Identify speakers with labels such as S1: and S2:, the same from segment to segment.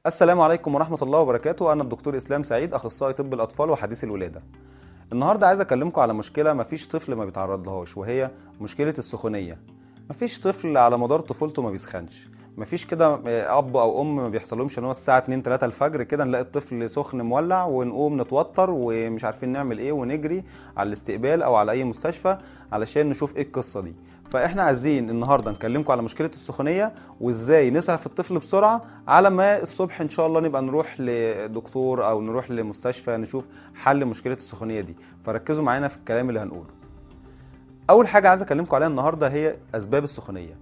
S1: السلام عليكم ورحمة الله وبركاته. أنا الدكتور إسلام سعيد، أخصائي طب الأطفال وحديث الولادة. النهاردة عايز أكلمكم على مشكلة مفيش طفل ما بيتعرض لهاش، وهي مشكلة السخونية. مفيش طفل على مدار طفولته ما بيسخنش. مفيش كده أب أو أم ما بيحصلهمش إن هو الساعة 2 3 الفجر كده نلاقي الطفل سخن مولع ونقوم نتوتر ومش عارفين نعمل إيه ونجري على الاستقبال أو على أي مستشفى علشان نشوف إيه القصة دي. فإحنا عايزين النهاردة نكلمكم على مشكلة السخونية وإزاي نسعف الطفل بسرعة على ما الصبح إن شاء الله نبقى نروح لدكتور أو نروح لمستشفى نشوف حل مشكلة السخونية دي. فركزوا معانا في الكلام اللي هنقوله. أول حاجة عايز أكلمكم عليها النهاردة هي أسباب السخونية.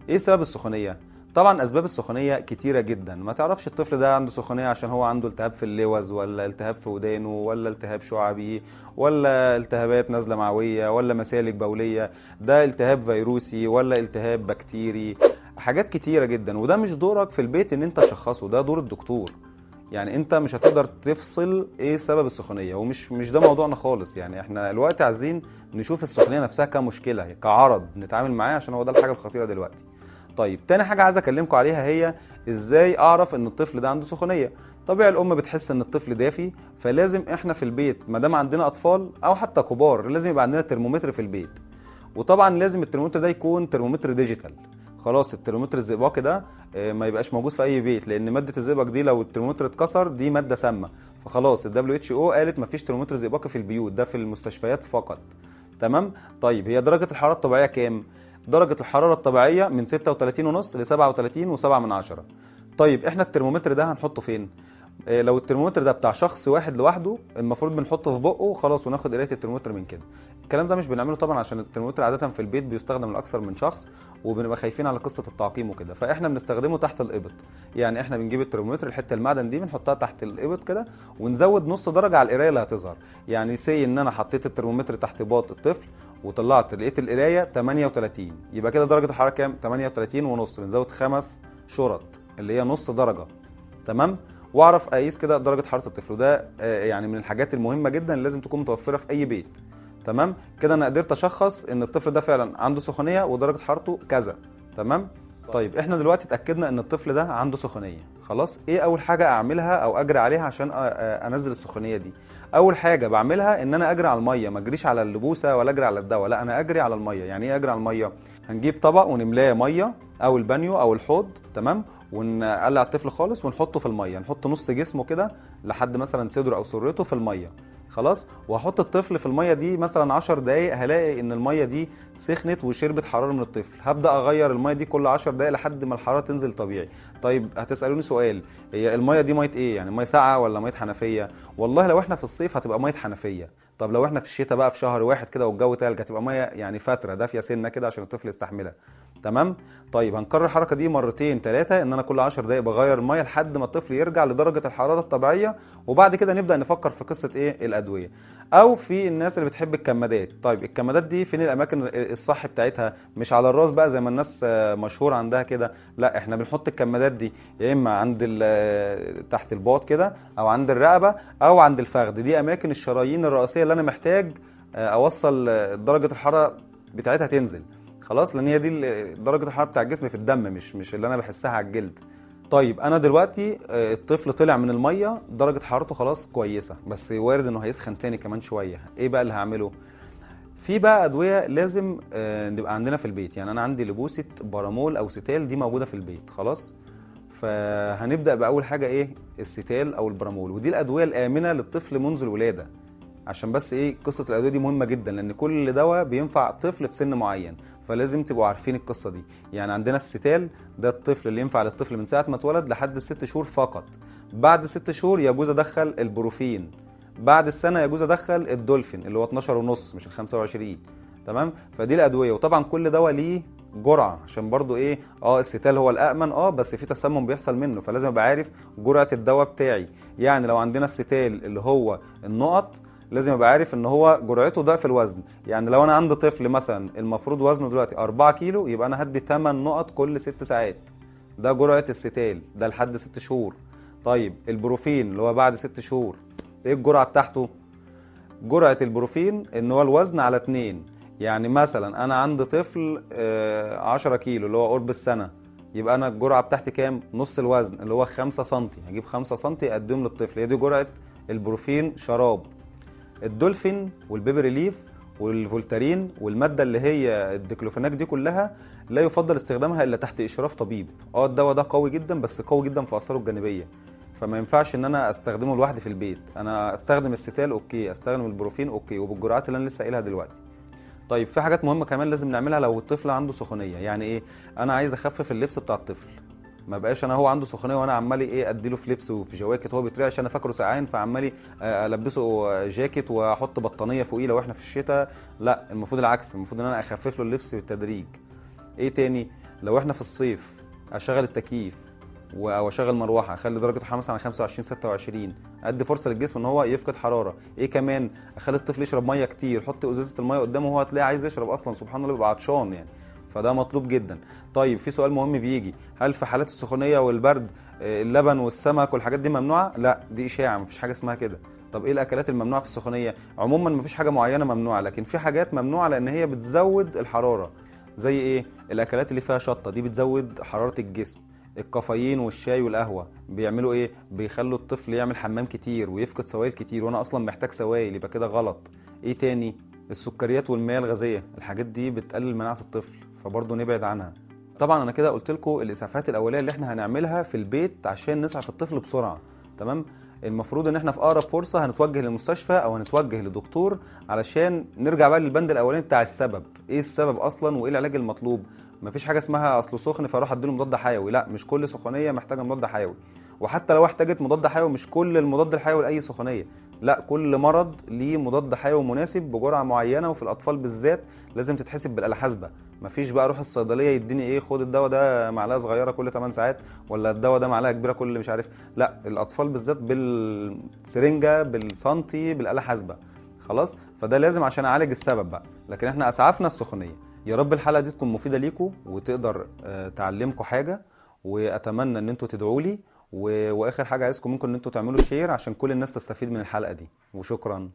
S1: إيه سبب السخونية؟ طبعا أسباب السخونية كتيرة جدا. ما تعرفش الطفل ده عنده سخونية عشان هو عنده التهاب في اللوز، ولا التهاب في ودانه، ولا التهاب شعبي، ولا التهابات نزلة معوية، ولا مسالك بولية، ده التهاب فيروسي، ولا التهاب بكتيري. حاجات كتيرة جدا، وده مش دورك في البيت ان انت تشخصه، ده دور الدكتور. يعني انت مش هتقدر تفصل ايه سبب السخونيه، ومش ده موضوعنا خالص. يعني احنا دلوقتي عايزين نشوف السخونيه نفسها كمشكله كعرض نتعامل معاه، عشان هو ده الحاجه الخطيره دلوقتي. طيب تاني حاجه عايز اكلمكم عليها هي ازاي اعرف ان الطفل ده عنده سخونيه. طبيعي الام بتحس ان الطفل دافي، فلازم احنا في البيت ما دام عندنا اطفال او حتى كبار لازم يبقى عندنا ترمومتر في البيت. وطبعا لازم الترمومتر ده يكون ترمومتر ديجيتال. خلاص الترمومتر الزئبقي ده ما يبقاش موجود في اي بيت، لان ماده الزئبق دي لو الترمومتر اتكسر دي ماده سامه. فخلاص WHO قالت مفيش ترمومتر زئبقي في البيوت، ده في المستشفيات فقط. تمام. طيب هي درجه الحراره الطبيعيه كام؟ درجه الحراره الطبيعيه من 36 ونص ل 37 و7 من عشرة. طيب احنا الترمومتر ده هنحطه فين؟ لو الترمومتر ده بتاع شخص واحد لوحده المفروض بنحطه في بقه خلاص وناخد قرايه الترمومتر من كده. الكلام ده مش بنعمله طبعا عشان الترمومتر عاده في البيت بيستخدم لاكثر من شخص، وبنبقى خايفين على قصه التعقيم وكده، فاحنا بنستخدمه تحت الابط. يعني احنا بنجيب الترمومتر الحته المعدن دي بنحطها تحت الابط كده، ونزود نص درجه على القرايه اللي هتظهر. يعني سي ان انا حطيت الترمومتر تحت باط الطفل وطلعت لقيت القرايه 38، يبقى كده درجه الحراره كام؟ 38 ونص. بنزود 5 شرط اللي هي نص درجه. تمام. واعرف اقيس كده درجه حراره الطفل، وده يعني من الحاجات المهمه جدا اللي لازم تكون متوفره في اي بيت. تمام كده انا قدرت اشخص ان الطفل ده فعلا عنده سخونيه ودرجه حرارته كذا. تمام. طيب احنا دلوقتي اتاكدنا ان الطفل ده عنده سخونيه، خلاص ايه اول حاجه اعملها او اجري عليها عشان انزل السخونيه دي؟ اول حاجه بعملها ان انا اجري على الميه، ما اجريش على اللبوسه ولا اجري على الدواء، لا انا اجري على الميه. يعني ايه اجري على الميه؟ هنجيب طبق ونملاه ميه او البانيو او الحوض، تمام، ونقلع الطفل خالص ونحطه في الميه، نحط نص جسمه كده لحد مثلا صدره او سرته في الميه. خلاص. وهحط الطفل في الميه دي مثلا 10 دقائق، هلاقي ان الميه دي سخنت وشربت حراره من الطفل. هبدا اغير الميه دي كل 10 دقائق لحد ما الحراره تنزل طبيعي. طيب هتسالوني سؤال، هي الميه دي ميه ايه؟ يعني ميه ساقعه ولا ميه حنفيه؟ والله لو احنا في الصيف هتبقى ميه حنفيه. طب لو احنا في الشتاء بقى في شهر واحد كده والجو تلج هتبقى ميه يعني فتره دافيه سنه كده عشان الطفل يستحملها. تمام. طيب هنكرر الحركه دي مرتين ثلاثه، ان انا كل 10 دقائق بغير الميه لحد ما الطفل يرجع لدرجه الحراره الطبيعيه، وبعد كده نبدا نفكر في قصه ايه؟ الادويه. او في الناس اللي بتحب الكمادات. طيب الكمادات دي فين الاماكن الصح بتاعتها؟ مش على الراس بقى زي ما الناس مشهور عندها كده، لا احنا بنحط الكمادات دي يا اما عند تحت الباط كده، او عند الرقبه، او عند الفخذ. دي اماكن الشرايين الرئيسيه اللي انا محتاج اوصل درجه الحراره بتاعتها تنزل. خلاص، لان هي دي درجه الحراره بتاع الجسم في الدم، مش اللي انا بحسها على الجلد. طيب انا دلوقتي الطفل طلع من الميه درجه حرارته خلاص كويسه، بس وارد انه هيسخن تاني كمان شويه. ايه بقى اللي هعمله؟ في بقى ادويه لازم نبقى عندنا في البيت. يعني انا عندي لبوسه بارامول او ستال دي موجوده في البيت. خلاص. فهنبدا باول حاجه ايه؟ الستال او البارامول، ودي الادويه الامنه للطفل منذ الولاده. عشان بس ايه، قصه الادويه دي مهمه جدا لان كل دواء بينفع طفل في سن معين، فلازم تبقوا عارفين القصه دي. يعني عندنا الستال ده الطفل اللي ينفع للطفل من ساعه ما اتولد لحد ال6 شهور فقط. بعد 6 شهور يجوز ادخل البروفين. بعد السنه يجوز ادخل الدولفين اللي هو 12 ونص مش ال 25. تمام. فدي الادويه، وطبعا كل دواء ليه جرعه عشان برضو ايه، الستال هو الامن بس في تسمم بيحصل منه، فلازم ابقى عارف جرعه الدواء بتاعي. يعني لو عندنا الستال اللي هو النقط لازم ابقى عارف ان هو جرعته ضعف الوزن. يعني لو انا عندي طفل مثلا المفروض وزنه دلوقتي 4 كيلو، يبقى انا هدي 8 نقط كل 6 ساعات. ده جرعه الستال ده لحد 6 شهور. طيب البروفين اللي هو بعد 6 شهور، ايه الجرعه بتاعته؟ جرعه البروفين ان هو الوزن على 2. يعني مثلا انا عندي طفل 10 كيلو اللي هو قرب السنه، يبقى انا الجرعه بتاعتي كام؟ نص الوزن اللي هو 5 سم. هجيب 5 سم اقدم للطفل، هي دي جرعه البروفين شراب. الدولفين والبيبي ريليف والفولتارين والماده اللي هي الديكلوفيناك دي كلها لا يفضل استخدامها الا تحت اشراف طبيب. الدواء ده قوي جدا، بس قوي جدا في اثاره الجانبيه، فما ينفعش ان انا استخدمه لوحدي في البيت. انا استخدم الستال اوكي، استخدم البروفين اوكي، وبالجرعات اللي انا لسه قايلها دلوقتي. طيب في حاجات مهمه كمان لازم نعملها لو الطفل عنده سخونيه. يعني ايه؟ انا عايز اخفف اللبس بتاع الطفل، ما بقاش انا هو عنده سخونيه وانا عمالي اديله في لبس وفي جواكت، هو بيترعش انا فاكره سقعان فعمالي البسه جاكيت واحط بطانيه فوقيه لو احنا في الشتاء. لا، المفروض العكس، المفروض ان انا اخفف له اللبس بالتدريج. ايه تاني؟ لو احنا في الصيف اشغل التكييف او اشغل مروحه، اخلي درجه الحراره مثلا على 25 26، ادي فرصه للجسم ان هو يفقد حراره. ايه كمان؟ اخلي الطفل يشرب ميه كتير، حط ازازه الميه قدامه وهو هتلاقيه عايز يشرب اصلا، سبحان الله بيبقى عطشان يعني، فده مطلوب جدا. طيب في سؤال مهم بيجي، هل في حالات السخونيه والبرد اللبن والسمك والحاجات دي ممنوعه؟ لا، دي اشاعه، مفيش حاجه اسمها كده. طب ايه الاكلات الممنوعه في السخونيه؟ عموما مفيش حاجه معينه ممنوعه، لكن في حاجات ممنوعه لان هي بتزود الحراره. زي ايه؟ الاكلات اللي فيها شطه دي بتزود حراره الجسم. الكافيين والشاي والقهوه بيعملوا ايه؟ بيخلوا الطفل يعمل حمام كتير ويفقد سوائل كتير، وانا اصلا محتاج سوائل، يبقى كده غلط. ايه تاني؟ السكريات والمياه الغازيه، الحاجات دي بتقلل مناعه الطفل، فبرضه نبعد عنها. طبعا انا كده قلت لكم الاسعافات الاوليه اللي احنا هنعملها في البيت عشان نسعف الطفل بسرعه، تمام؟ المفروض ان احنا في اقرب فرصه هنتوجه للمستشفى او هنتوجه لدكتور، علشان نرجع بقى للبند الاولاني بتاع السبب. ايه السبب اصلا وايه العلاج المطلوب؟ مفيش حاجه اسمها اصله سخن فاروح اديله مضاد حيوي، لا، مش كل سخونيه محتاجه مضاد حيوي، وحتى لو احتاجت مضاد حيوي مش كل المضاد الحيوي لاي سخونيه، لا، كل مرض ليه مضاد حيوي مناسب بجرعه معينه، وفي الاطفال بالذات لازم تتحسب بالاله حاسبه. مفيش بقى اروح الصيدليه يديني خد الدواء ده معلقه صغيره كل 8 ساعات، ولا الدواء ده معلقه كبيره كل مش عارف. لا، الاطفال بالذات بالسرنجه بالسنتي بالاله حاسبه. خلاص، فده لازم عشان اعالج السبب بقى، لكن احنا اسعفنا السخونيه. يا رب الحلقه دي تكون مفيده ليكم وتقدر تعلمكم حاجه، واتمنى ان انتوا تدعوا لي، واخر حاجه عايزكم منكم ان انتوا تعملوا شير عشان كل الناس تستفيد من الحلقه دي، وشكرا.